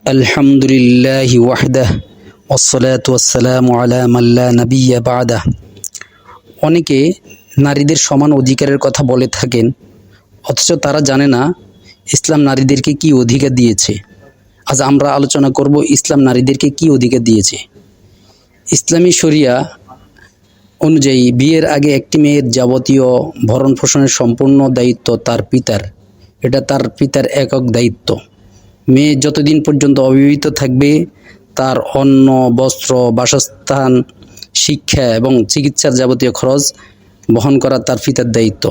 আলহামদুলিল্লাহি ওয়াহদাহ ওয়াসসালাতু ওয়াসসালামু আলা মান লা নাবিয়্যা বা'দাহ। অনেকে নারীদের সমান অধিকারের কথা বলে থাকেন, অথচ তারা জানে না ইসলাম নারীদেরকে কি অধিকার দিয়েছে। আজ আমরা আলোচনা করব ইসলাম নারীদেরকে কি অধিকার দিয়েছে। ইসলামী শরিয়া অনুযায়ী বিয়ের আগে একটি মেয়ের যাবতীয় ভরণ পোষণের সম্পূর্ণ দায়িত্ব তার পিতার। এটা তার পিতার একক দায়িত্ব। মেয়ে যতদিন পর্যন্ত অবিবাহিত থাকবে তার অন্ন, বস্ত্র, বাসস্থান, শিক্ষা এবং চিকিৎসার যাবতীয় খরচ বহন করা তার পিতার দায়িত্ব।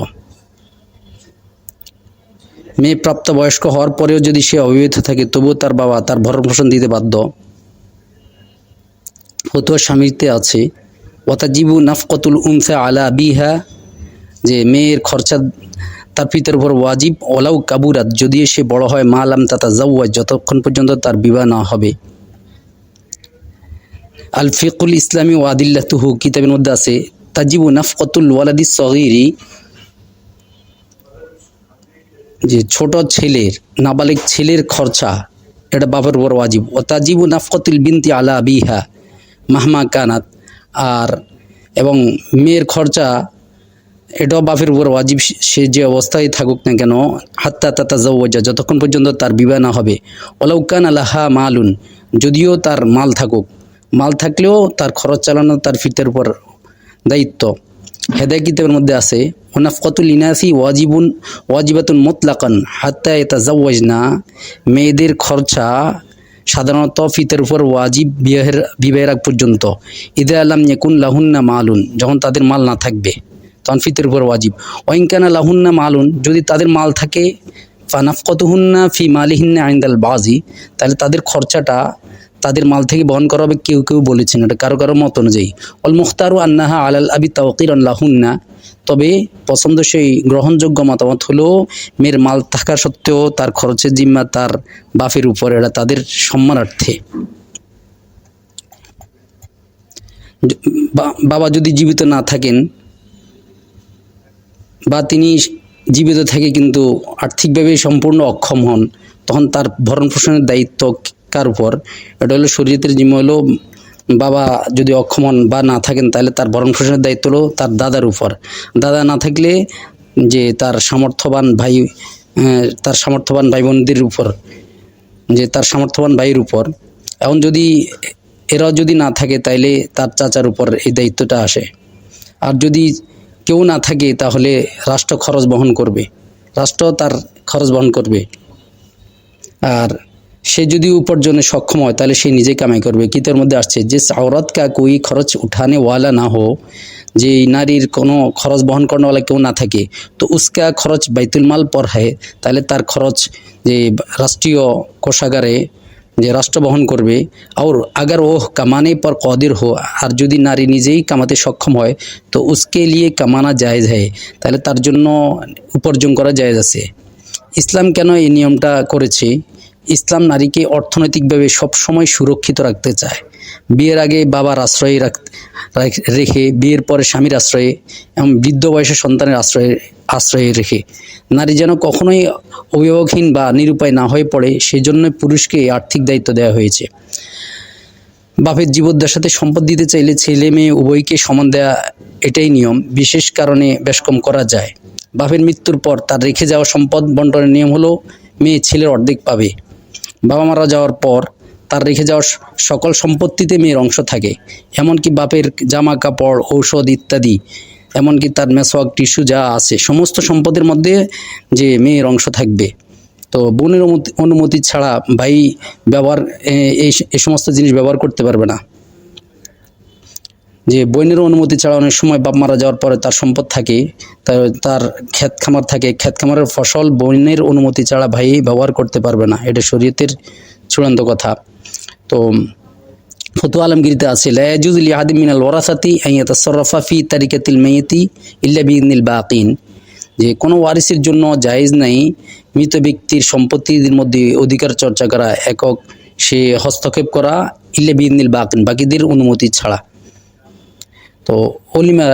মেয়ে প্রাপ্তবয়স্ক হওয়ার পরেও যদি সে অবিবাহিত থাকে তবুও তার বাবা তার ভরণ পোষণ দিতে বাধ্য। ফতোয়া স্বামীতে আছে ওয়াতাজিবু নাফকাতুল উনসা আলা আবিহা, যে মেয়ের খরচা তার পিতার উপর ওয়াজিব ওলাউ কাবুরাত, যদিও সে বড় হয়, মালাম তাতাজাওয়াজ, যতক্ষণ পর্যন্ত তার বিবাহ না হবে। আল ফিকুল ইসলামী ও আদিল্লাতুহু কিতাবের মধ্যে আছে তাজিবু নাফকাতুল ওয়ালাদিস সগীরি, যে ছোট ছেলের, নাবালিগ ছেলের খরচা এটা বাবার উপর ওয়াজিব। ও তাজিবু নাফকাতুল বিনতি আলা আবিহা মাহমা কানাত, আর এবং মেয়ের খরচা এটাও বাপের উপর ওয়াজিব, সে যে অবস্থায় থাকুক না কেন, হাত্তা তাতাজাওয়াজা, যতক্ষণ পর্যন্ত তার বিবাহ না হবে। ওয়ালাউ কানা লাহা মালুন, যদিও তার মাল থাকুক, মাল থাকলেও তার খরচ চালানো তার পিতার উপর দায়িত্ব। হেদায় কিতাবের মধ্যে আছে ওনাফকাতুল ইনাসি ওয়াজিবাতুন মুতলাকান হাত্তা ইয়াতাজাওয়াজনা, মেয়েদের খরচা সাধারণত পিতার উপর ওয়াজিব বিবাহের আগ পর্যন্ত। ইদা লাম ইয়াকুন লাহুন্না মালুন, যখন তাদের মাল না থাকবে তখন পিতার উপর ওয়াজিব। ওয়াইন কানা লাহুন্না মালুন, যদি তাদের মাল থাকে, ফানাফকাতুহুন্না ফি মালিহিন্না ইনদাল বাজি, তাহলে তাদের খরচাটা তাদের মাল থেকে বহন করা হবে। কেউ কেউ বলেছেন এটা কারো কারো মত অনুযায়ী। অল মুখতারু আন্নাহা আলাল আবি তাওকিরান লাহুন্না, তবে পছন্দ সেই গ্রহণযোগ্য মতামত হলো মেয়ের মাল থাকা সত্ত্বেও তার খরচের জিম্মা তার বাপের উপর, এটা তাদের সম্মানার্থে। বাবা যদি জীবিত না থাকেন বা তিনি জীবিত থাকে কিন্তু আর্থিকভাবে সম্পূর্ণ অক্ষম হন, তখন তার ভরণ পোষণের দায়িত্ব কার উপর? এটা হলো শরীয়তের জিম্মা হলো, বাবা যদি অক্ষম হন বা না থাকেন তাহলে তার ভরণ পোষণের দায়িত্ব হলো তার দাদার উপর। দাদা না থাকলে যে তার সামর্থ্যবান ভাই বোনদের উপর, যে তার সামর্থ্যবান ভাইয়ের উপর। এখন যদি এরাও যদি না থাকে তাইলে তার চাচার উপর এই দায়িত্বটা আসে। আর যদি কেউ না থাকে তাহলে রাষ্ট্র খরচ বহন করবে, রাষ্ট্র তার খরচ বহন করবে। আর সে যদি উপার্জনে সক্ষম হয় তাহলে সে নিজে কামাই করবে। কিতাবের মধ্যে আসছে যে औरत का कोई খরচ উঠানে ওয়ালা না হো, যে নারীর কোনো খরচ বহন করানোওয়ালা কেউ না থাকে, তো উসকা খরচ বাইতুল মাল পর হয়, তাহলে তার খরচ যে রাষ্ট্রীয় কোষাগারে যে রাষ্ট্র বহন করবে। আর আগার ওহ কামানে পর কদির হো, আর যদি নারী নিজেই কামাতে সক্ষম হয় তো উসকে লিয়ে কামানা জায়েজ হয়, তাহলে তার জন্য উপার্জন করা জায়েজ আছে। ইসলাম কেন এই নিয়মটা করেছে? ইসলাম নারীকে অর্থনৈতিকভাবে সবসময় সুরক্ষিত রাখতে চায়। বিয়ের আগে বাবার আশ্রয়ে রেখে, বিয়ের পরে স্বামীর আশ্রয়ে এবং বৃদ্ধ বয়সে সন্তানের আশ্রয়ে রেখে নারী যেন কখনোই অভিভাবকহীন বা নিরুপায় না হয়ে পড়ে, সেজন্য পুরুষকে আর্থিক দায়িত্ব দেওয়া হয়েছে। বাপের জীবদ্দশাতে সম্পদ দিতে চাইলে ছেলে মেয়ে উভয়কে সমান দেয়া, এটাই নিয়ম। বিশেষ কারণে বেশ কম করা যায়। বাপের মৃত্যুর পর তার রেখে যাওয়া সম্পদ বন্টনের নিয়ম হলো মেয়ে ছেলের অর্ধেক পাবে। বাবা মারা যাওয়ার পর তার রেখে যাওয়া সকল সম্পত্তিতে মেয়ের অংশ থাকে, এমনকি বাপের জামা কাপড়, ঔষধ ইত্যাদি, এমনকি তার মেসওয়াক, টিস্যু যা আছে সমস্ত সম্পদের মধ্যে যে মেয়ের অংশ থাকবে। তো বোনের অনুমতি ছাড়া ভাই এই সমস্ত জিনিস ব্যবহার করতে পারবে না। যে বোনের অনুমতি ছাড়া অনেক সময় বাপ মারা যাওয়ার পরে তার সম্পদ থাকে, তার ক্ষেত খামার থাকে, ক্ষেত খামারের ফসল বোনের অনুমতি ছাড়া ভাই ব্যবহার করতে পারবে না। এটা শরীয়তের চূড়ান্ত কথা। তো ফতোয়া আলমগীরিতে আছে লা ইয়াজুজু লিআহাদিন মিনাল ওয়ারাসাতি আন ইয়াতাসাররাফা ফি তারিকাতিল মাইয়িতি ইল্লা বিইযনিল বাকিন, যে কোনো ওয়ারিসের জন্য জায়েজ নাই মৃত ব্যক্তির সম্পত্তির মধ্যে অধিকার চর্চা করা, একক সে হস্তক্ষেপ করা, ইল্লা বিইযনিল বাকিন, বাকিদের অনুমতি ছাড়া। তো অলিমা,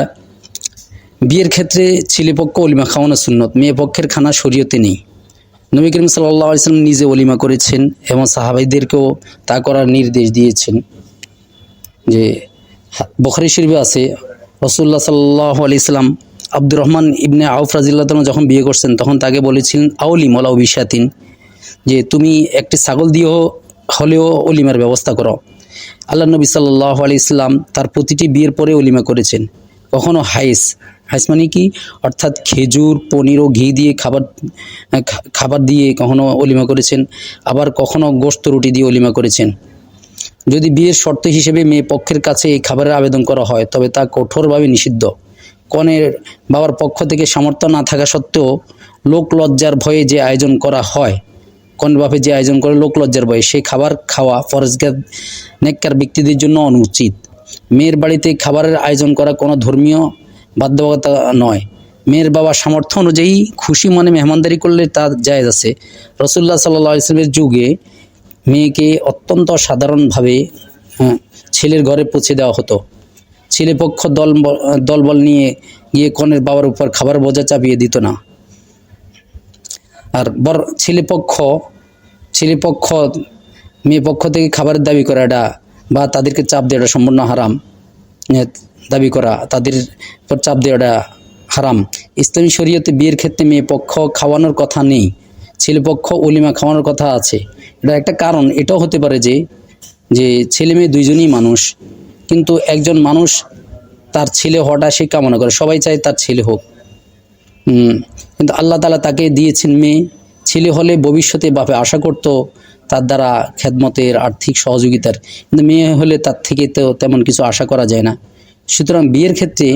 বিয়ের ক্ষেত্রে ছেলেপক্ষ অলিমা খাওয়ানো সুন্নত, মেয়ে পক্ষের খানা শরীয়তে নেই। নবী করিম সাল্লাল্লাহু আলাইহি ওয়াসাল্লাম নিজে ওলিমা করেছেন এবং সাহাবাইদেরকেও তা করার নির্দেশ দিয়েছেন। যে বুখারী শরীফে আছে, রাসূলুল্লাহ সাল্লাল্লাহু আলাইহি সাল্লাম আব্দুর রহমান ইবনে আউফ রাদিয়াল্লাহু তাআলা যখন বিয়ে করছেন তখন তাকে বলেছিলেন আউলিম ওয়ালাউ বিশাতিন, যে তুমি একটি ছাগল দিয়েও হলেও অলিমার ব্যবস্থা করো। আল্লাহ নবী সাল্লাল্লাহু আলাইহি সাল্লাম তার প্রতিটি বিয়ের পরে অলিমা করেছেন। কখনো হাইস মানে কি, অর্থাৎ খেজুর, পনির ও ঘি দিয়ে খাবার দিয়ে কখনো অলিমা করেছেন, আবার কখনো গোশত রুটি দিয়ে অলিমা করেছেন। যদি বিয়ের শর্ত হিসেবে মেয়ে পক্ষের কাছে এই খাবারের আবেদন করা হয় তবে তা কঠোরভাবে নিষিদ্ধ। কনের বাবার পক্ষ থেকে সামর্থ্য না থাকা সত্ত্বেও লোক লজ্জার ভয়ে যে আয়োজন করা হয়, কনের বাপে যে আয়োজন করে লোক লজ্জার ভয়ে, সেই খাবার খাওয়া ফরজগার নেককার ব্যক্তিদের জন্য অনুচিত। মেয়ের বাড়িতে খাবারের আয়োজন করা কোনো ধর্মীয় বাধ্যবাধকতা নয়। মেয়ের বাবা সামর্থ্য অনুযায়ী খুশি মনে মেহমানদারি করলে তা জায়েজ আছে। রাসূলুল্লাহ সাল্লাল্লাহু আলাইহি ওয়াসাল্লামের যুগে মেয়েকে অত্যন্ত সাধারণভাবে ছেলের ঘরে পৌঁছে দেওয়া হতো। ছেলেপক্ষ দলবল নিয়ে গিয়ে কনের বাবার উপর খাবার বোঝা চাপিয়ে দিত না। আর ছেলেপক্ষ মেয়ে পক্ষ থেকে খাবারের দাবি করা এটা বা তাদেরকে চাপ দেওয়াটা সম্পূর্ণ হারাম। দাবি করা, তাদের উপর চাপ দেওয়াটা হারাম। ইসলামী শরীয়তে বিয়ের ক্ষেত্রে মেয়ে পক্ষ খাওয়ানোর কথা নেই, ছেলেপক্ষ অলিমা খাওয়ানোর কথা আছে। এটা একটা কারণ এটাও হতে পারে যে ছেলে মেয়ে দুইজনই মানুষ, কিন্তু একজন মানুষ তার ছেলে হওয়াটা সে কামনা করে, সবাই চায় তার ছেলে হোক, কিন্তু আল্লাহ তাআলা তাকে দিয়েছেন মেয়ে। ছেলে হলে ভবিষ্যতে বাপে আশা করত তার দ্বারা খেদমতের, আর্থিক সহযোগিতার, কিন্তু মেয়ে হলে তার থেকে তো তেমন কিছু আশা করা যায় না। সুতরাং বিয়ের ক্ষেত্রে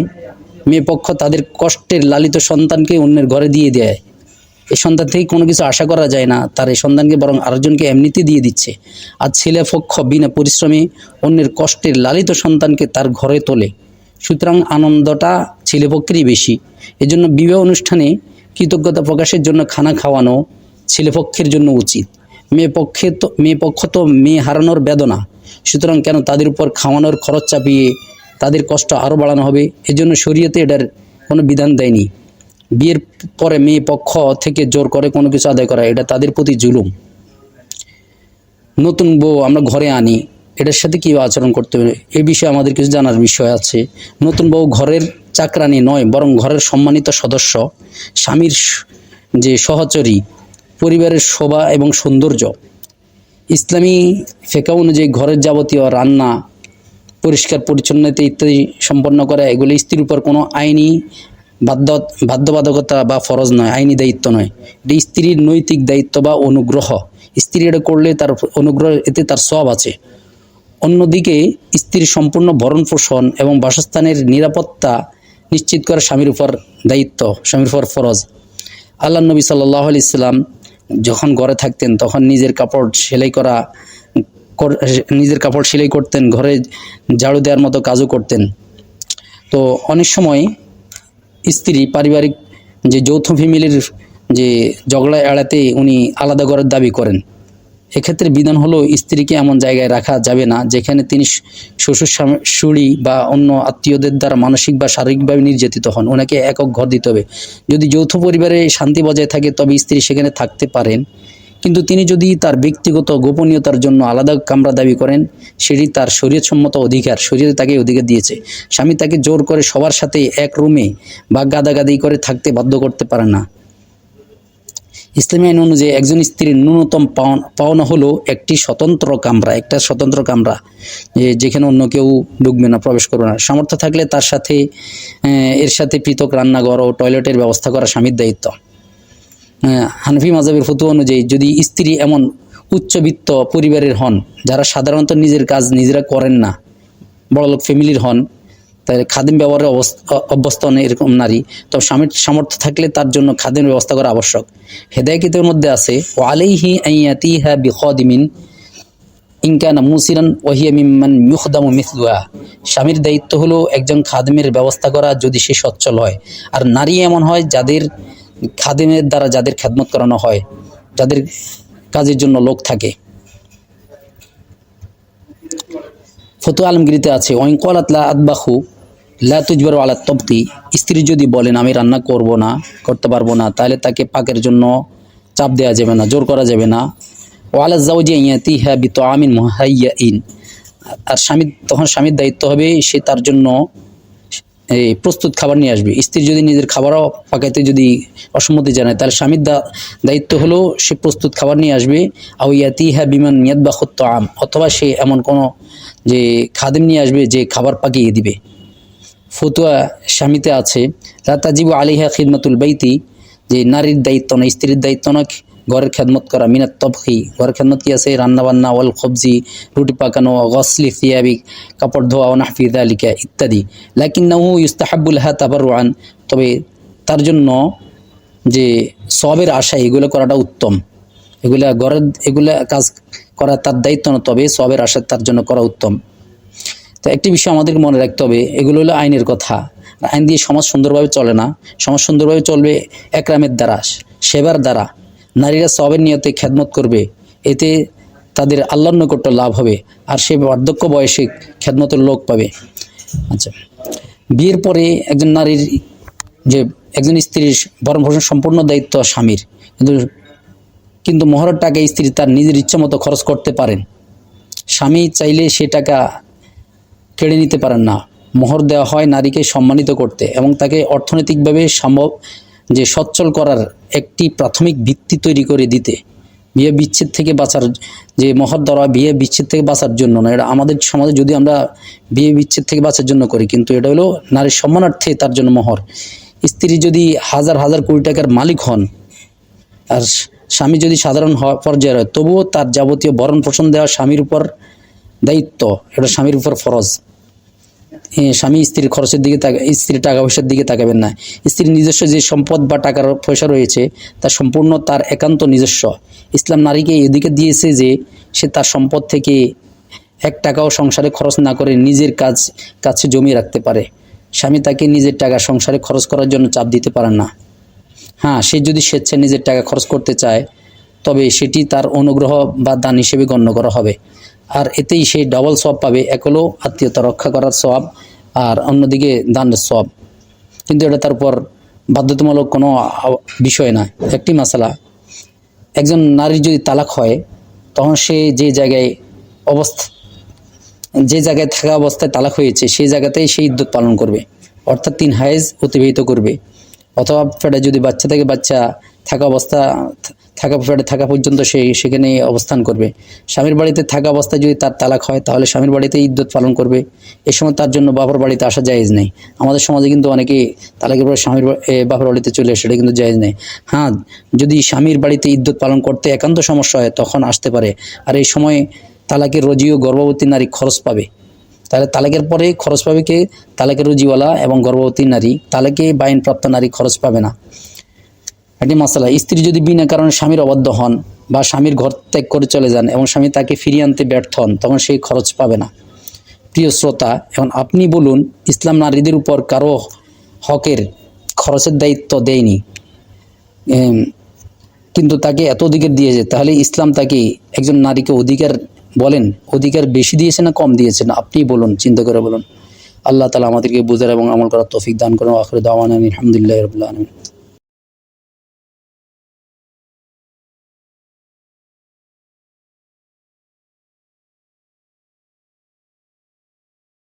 মেয়ে পক্ষ তাদের কষ্টের লালিত সন্তানকে অন্যের ঘরে দিয়ে দেয়। এই সন্তান থেকে কোনো কিছু আশা করা যায় না, তার এই সন্তানকে বরং আরেকজনকে এমনিতে দিয়ে দিচ্ছে। আর ছেলে পক্ষ বিনা পরিশ্রমে অন্যের কষ্টের লালিত সন্তানকে তার ঘরে তোলে। সুতরাং আনন্দটা ছেলেপক্ষেরই বেশি। এজন্য বিবাহ অনুষ্ঠানে কৃতজ্ঞতা প্রকাশের জন্য খানা খাওয়ানো ছেলেপক্ষের জন্য উচিত। মেয়ে পক্ষ তো মেয়ে হারানোর বেদনা, সুতরাং কেন তাদের উপর খাওয়ানোর খরচ চাপিয়ে তাদের কষ্ট আরও বাড়ানো হবে? এজন্য শরীয়তে এটার কোনো বিধান দেয়নি। বিয়ের পরে মেয়ে পক্ষ থেকে জোর করে কোনো কিছু আদায় করা, এটা তাদের প্রতি জুলুম। নতুন বউ আমরা ঘরে আনি, এটার সাথে কী আচরণ করতে হবে এ বিষয়ে আমাদের কিছু জানার বিষয় আছে। নতুন বউ ঘরের চাকরানি নয়, বরং ঘরের সম্মানিত সদস্য, স্বামীর যে সহচরী, পরিবারের শোভা এবং সৌন্দর্য। ইসলামী ফিকহ অনুযায়ী ঘরের যাবতীয় রান্না, পরিষ্কার পরিচ্ছন্নতা ইত্যাদি সম্পন্ন করা এগুলি স্ত্রীর উপর কোনো আইনি বাধ্যবাধকতা বা ফরজ নয়, আইনি দায়িত্ব নয়। এটি স্ত্রীর নৈতিক দায়িত্ব বা অনুগ্রহ। স্ত্রী এটা করলে তার অনুগ্রহ, এতে তার সওয়াব আছে। অন্যদিকে স্ত্রীর সম্পূর্ণ ভরণ পোষণ এবং বাসস্থানের নিরাপত্তা নিশ্চিত করা স্বামীর উপর দায়িত্ব, স্বামীর উপর ফরজ। আল্লাহ নবী সাল্লাল্লাহু আলাইহি সাল্লাম যখন ঘরে থাকতেন তখন নিজের কাপড় সেলাই করতেন, ঘরে ঝাড়ু দেওয়ার মতো কাজও করতেন। তো অনেক সময় স্ত্রী পারিবারিক যে যৌথ ফ্যামিলির যে ঝগড়া এড়াতে উনি আলাদা ঘরের দাবি করেন। এক্ষেত্রে বিধান হলো স্ত্রীকে এমন জায়গায় রাখা যাবে না যেখানে তিনি শ্বশুর শাশুড়ি বা অন্য আত্মীয়দের দ্বারা মানসিক বা শারীরিকভাবে নির্যাতিত হন। ওনাকে একক ঘর দিতে হবে। যদি যৌথ পরিবারে শান্তি বজায় থাকে তবে স্ত্রী সেখানে থাকতে পারেন, কিন্তু তিনি যদি তার ব্যক্তিগত গোপনীয়তার জন্য আলাদা কামরা দাবি করেন সেটি তার শরীয়তসম্মত অধিকার, শরীয়ত তাকে অধিকার দিয়েছে। স্বামী তাকে জোর করে সবার সাথে এক রুমে বা গাদাগাদি করে থাকতে বাধ্য করতে পারে না। ইসলামী আইন অনুযায়ী একজন স্ত্রীর ন্যূনতম পাওনা হলো একটা স্বতন্ত্র কামরা, যেখানে অন্য কেউ ঢুকবে না, প্রবেশ করবে না। সামর্থ্য থাকলে তার সাথে এর সাথে পৃথক রান্নাঘর ও টয়লেটের ব্যবস্থা করা স্বামীর দায়িত্ব। হানফি মাযহাবের ফতোয়া অনুযায়ী যদি স্ত্রী এমন উচ্চবিত্ত পরিবারের হন যারা সাধারণত নিজের কাজ নিজেরা করেন না, বড়লোক ফ্যামিলির হন, তাহলে খাদিম ব্যবহারে অভ্যস্ত এরকম নারী, তো স্বামীর সামর্থ্য থাকলে তার জন্য খাদিমের ব্যবস্থা করা আবশ্যক। হেদায়েতের মধ্যে আছে ওয়া আলাইহি আইয়াতিহা বিখাদিমিন ইন কানা মুসিরান ওয়া হিয়া মিম্মান ইউখদামু মিসলুহা। স্বামীর দায়িত্ব হলো একজন খাদিমের ব্যবস্থা করা যদি সে সচ্ছল হয়। আর নারী এমন হয় যাদের খাদিমের দ্বারা যাদের খেদমত করানো হয়, যাদের কাজের জন্য লোক থাকে। ফতোয়া আলমগীরিতে আছে ওয়াইন ক্বালাত লা আতবাখু লা তুজবারু আলা তবতি। স্ত্রী যদি বলেন আমি রান্না করতে পারবো না, তাহলে তাকে পাকের জন্য চাপ দেওয়া যাবে না, জোর করা যাবে না। ওয়ালা জাওজি ইয়াতিহা বিতআমিন মুহাইয়্যাইন, আর স্বামীর দায়িত্ব হবে সে তার জন্য এই প্রস্তুত খাবার নিয়ে আসবে। স্ত্রী যদি নিজের খাবারও পাকাইতে যদি অসম্মতি জানায়, তাহলে স্বামীর দায়িত্ব হলো সে প্রস্তুত খাবার নিয়ে আসবে। আও ইয়াতিহা বিমান ইয়াতবাখুত তাআম, অথবা সে এমন কোনো যে খাদেম নিয়ে আসবে যে খাবার পাকিয়ে দিবে। ফতুয়া স্বামীতে আছে লা তাজিবু আলাইহা খিদমাতুল বাইতি, যে নারীর দায়িত্ব না, স্ত্রীর দায়িত্ব না ঘরের খেদমত করা। মিনাত তবখি, ঘরের খেদমত কি আছে? রান্নাবান্না, ওয়াল খবজি, রুটি পাকানো, গসলি থিয়াবি, কাপড় ধোয়া, ও নাহফি যালিকা ইত্যাদি। লাকিন্নাহু ইউস্তাহাব্বু লাহা তাবাররুআন, তবে তার জন্য যে সওয়াবের আশা এগুলো করাটা উত্তম। এগুলা কাজ করা তার দায়িত্ব না, তবে সওয়াবের আশা তার জন্য করা উত্তম। তো একটি বিষয় আমাদেরকে মনে রাখতে হবে, এগুলো হলো আইনের কথা। আইন দিয়ে সমাজ সুন্দরভাবে চলে না। সমাজ সুন্দরভাবে চলবে একরামের দ্বারা, সেবার দ্বারা। নারীরা সওয়াবের নিয়তে খেদমত করবে, এতে তাদের আল্লাহর নৈকট্য লাভ হবে, আর সে বার্ধক্য বয়সে খেদমতের লোক পাবে। আচ্ছা, বিয়ের পরে একজন নারীর যে একজন স্ত্রীর ভরণ পোষণ সম্পূর্ণ দায়িত্ব স্বামীর, কিন্তু মোহরের টাকা স্ত্রী তার নিজের ইচ্ছা মতো খরচ করতে পারেন। স্বামী চাইলে সে টাকা কেড়ে নিতে পারেন না। মোহর দেওয়া হয় নারীকে সম্মানিত করতে এবং তাকে অর্থনৈতিকভাবে সম্ভব যে সচ্ছল করার একটি প্রাথমিক ভিত্তি তৈরি করে দিতে। বিয়ে বিচ্ছেদ থেকে বাঁচার যে মোহর দেওয়া, বিয়ে বিচ্ছেদ থেকে বাঁচার জন্য না। এটা আমাদের সমাজে যদি আমরা বিয়ে বিচ্ছেদ থেকে বাঁচার জন্য করি, কিন্তু এটা হলো নারীর সম্মানার্থে তার জন্য মোহর। স্ত্রী যদি হাজার হাজার কোটি টাকার মালিক হন আর স্বামী যদি সাধারণ পর্যায়ের হয়, তবুও তার যাবতীয় ভরণ পোষণ দেওয়া স্বামীর উপর দায়িত্ব, এটা স্বামীর উপর ফরজ। স্বামী স্ত্রীর খরচের দিকে স্ত্রীর টাকা পয়সার দিকে তাকাবেন না। স্ত্রীর নিজস্ব যে সম্পদ বা টাকার পয়সা রয়েছে তা সম্পূর্ণ তার একান্ত নিজস্ব। ইসলাম নারীকে এদিকে দিয়েছে যে সে তার সম্পদ থেকে এক টাকাও সংসারে খরচ না করে নিজের কাছে জমিয়ে রাখতে পারে। স্বামী তাকে নিজের টাকা সংসারে খরচ করার জন্য চাপ দিতে পারেন না। হ্যাঁ, সে যদি স্বেচ্ছায় নিজের টাকা খরচ করতে চায়, তবে সেটি তার অনুগ্রহ বা দান হিসেবে গণ্য করা হবে, আর এতেই সে ডবল সওয়াব পাবে। এক হলো আত্মীয়তা রক্ষা করার সওয়াব, আর অন্যদিকে দানের সওয়াব। কিন্তু এটা তার উপর বাধ্যতামূলক কোনো বিষয় না। একটি মাসালা, একজন নারীর যদি তালাক হয়, তখন সে যে জায়গায় থাকা অবস্থায় তালাক হয়েছে সেই জায়গাতেই সে ইদ্যত পালন করবে, অর্থাৎ 3 হায়েজ অতিবাহিত করবে। অথবা পেটে যদি বাচ্চা থাকে, বাচ্চা থাকা পর্যন্ত সে সেখানে অবস্থান করবে। স্বামীর বাড়িতে থাকা অবস্থায় যদি তার তালাক হয়, তাহলে স্বামীর বাড়িতে ইদ্যত পালন করবে। এ সময় তার জন্য বাবার বাড়িতে আসা জায়েজ নেই। আমাদের সমাজে কিন্তু অনেকে তালাকের পরে বাবার বাড়িতে চলে আসে, এটা কিন্তু জায়েজ নেই। হ্যাঁ, যদি স্বামীর বাড়িতে ইদ্যত পালন করতে একান্ত সমস্যা হয়, তখন আসতে পারে। আর এই সময় তালাকের রোজি ও গর্ভবতী নারী খরচ পাবে। তাহলে তালাকের পরে খরচ পাবে কে? তালাকের রুজিওয়ালা এবং গর্ভবতী নারী। তালাকে বাইনপ্রাপ্ত নারী খরচ পাবে না। একটি মাসালা, স্ত্রী যদি বিনা কারণে স্বামীর অবাধ্য হন বা স্বামীর ঘর ত্যাগ করে চলে যান এবং স্বামী তাকে ফিরিয়ে আনতে ব্যর্থ হন, তখন সেই খরচ পাবে না। প্রিয় শ্রোতা, এখন আপনি বলুন, ইসলাম নারীদের উপর কারো হকের খরচের দায়িত্ব দেয়নি, কিন্তু তাকে এত অধিকার দিয়েছে, তাহলে ইসলাম তাকে একজন নারীকে অধিকার বেশি দিয়েছে না কম দিয়েছে? না, আপনি বলুন, চিন্তা করে বলুন। আল্লাহ তাআলা আমাদেরকে বুঝার এবং আমল করার তৌফিক দান করুন। আখির দাওয়ানা আলহামদুলিল্লাহি রাব্বিল আলামিন।